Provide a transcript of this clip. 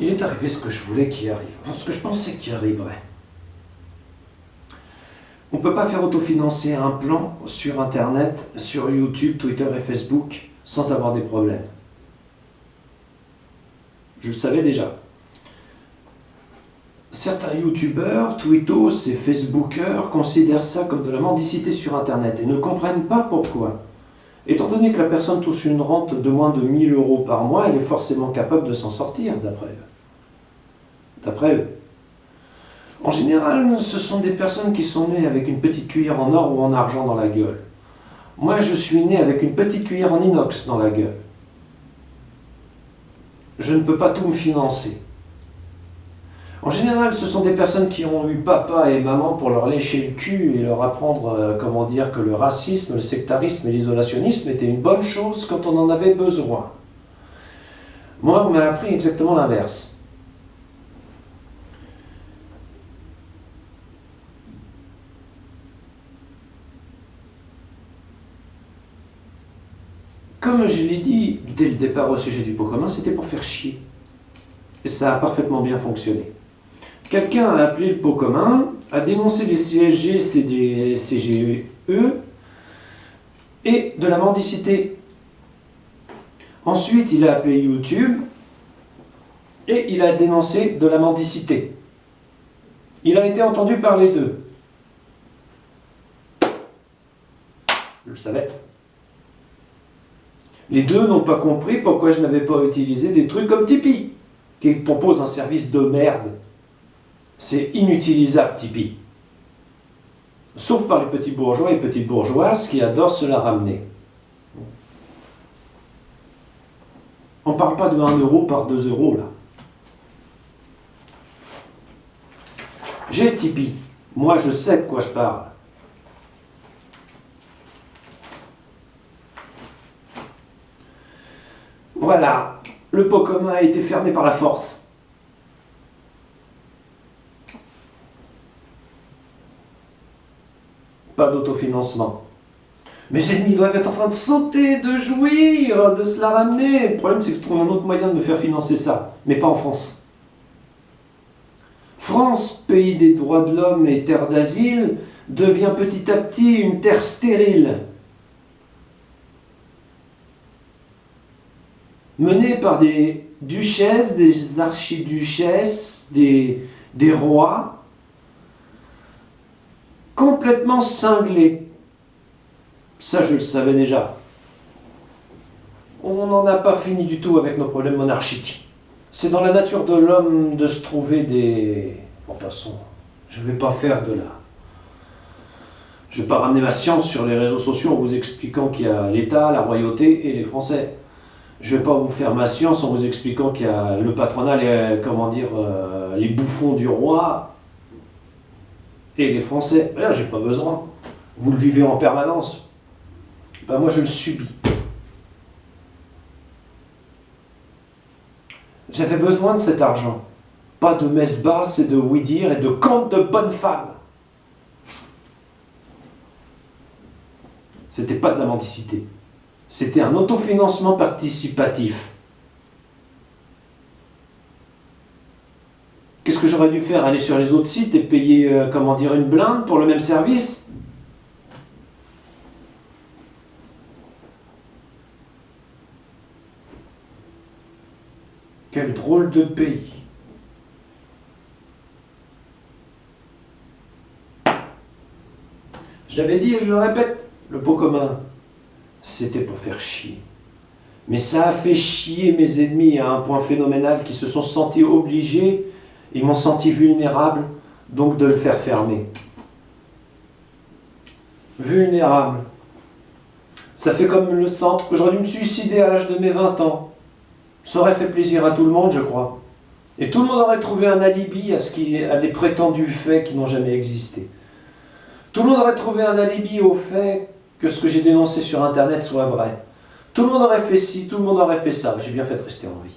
il est arrivé ce que je voulais qu'il arrive, enfin ce que je pensais qu'il arriverait. On ne peut pas faire autofinancer un plan sur Internet, sur YouTube, Twitter et Facebook sans avoir des problèmes. Je le savais déjà. Certains youtubeurs, twittos et facebookers considèrent ça comme de la mendicité sur Internet et ne comprennent pas pourquoi. Étant donné que la personne touche une rente de moins de 1 000 € par mois, elle est forcément capable de s'en sortir, d'après eux. En général, ce sont des personnes qui sont nées avec une petite cuillère en or ou en argent dans la gueule. Moi, je suis né avec une petite cuillère en inox dans la gueule. Je ne peux pas tout me financer. En général, ce sont des personnes qui ont eu papa et maman pour leur lécher le cul et leur apprendre, comment dire, que le racisme, le sectarisme et l'isolationnisme étaient une bonne chose quand on en avait besoin. Moi, on m'a appris exactement l'inverse. Comme je l'ai dit dès le départ au sujet du pot commun, c'était pour faire chier. Et ça a parfaitement bien fonctionné. Quelqu'un a appelé le pot commun, a dénoncé les CSG, CGE et de la mendicité. Ensuite, il a appelé YouTube et il a dénoncé de la mendicité. Il a été entendu par les deux. Je le savais. Les deux n'ont pas compris pourquoi je n'avais pas utilisé des trucs comme Tipeee, qui propose un service de merde. C'est inutilisable, Tipeee. Sauf par les petits bourgeois et petites bourgeoises qui adorent se la ramener. On ne parle pas de 1 € par 2 € là. J'ai Tipeee. Moi, je sais de quoi je parle. Voilà, le pot commun a été fermé par la force. Pas d'autofinancement. Mes ennemis doivent être en train de sauter, de jouir, de se la ramener. Le problème, c'est que je trouve un autre moyen de me faire financer ça, mais pas en France. France, pays des droits de l'homme et terre d'asile, devient petit à petit une terre stérile. Menée par des duchesses, des archiduchesses, des rois, complètement cinglés. Ça, je le savais déjà. On n'en a pas fini du tout avec nos problèmes monarchiques. C'est dans la nature de l'homme de se trouver des... Bon, passons, je ne vais pas faire de là. Je ne vais pas ramener ma science sur les réseaux sociaux en vous expliquant qu'il y a l'État, la royauté et les Français. Je ne vais pas vous faire ma science en vous expliquant qu'il y a le patronat, les bouffons du roi et les Français. Là, j'ai pas besoin. Vous le vivez en permanence. Ben, moi, je le subis. J'avais besoin de cet argent. Pas de messe basse et de oui-dire et de contes de bonnes femmes. C'était pas de la mendicité. C'était un autofinancement participatif. Qu'est-ce que j'aurais dû faire? Aller sur les autres sites et payer, une blinde pour le même service? Quel drôle de pays. Je l'avais dit et je le répète, le pot commun, c'était pour faire chier. Mais ça a fait chier mes ennemis à un point phénoménal qui se sont sentis obligés, ils m'ont senti vulnérable, donc de le faire fermer. Vulnérable. Ça fait comme le centre que j'aurais dû me suicider à l'âge de mes 20 ans. Ça aurait fait plaisir à tout le monde, je crois. Et tout le monde aurait trouvé un alibi à des prétendus faits qui n'ont jamais existé. Tout le monde aurait trouvé un alibi au fait que ce que j'ai dénoncé sur Internet soit vrai. Tout le monde aurait fait ci, tout le monde aurait fait ça. J'ai bien fait de rester en vie.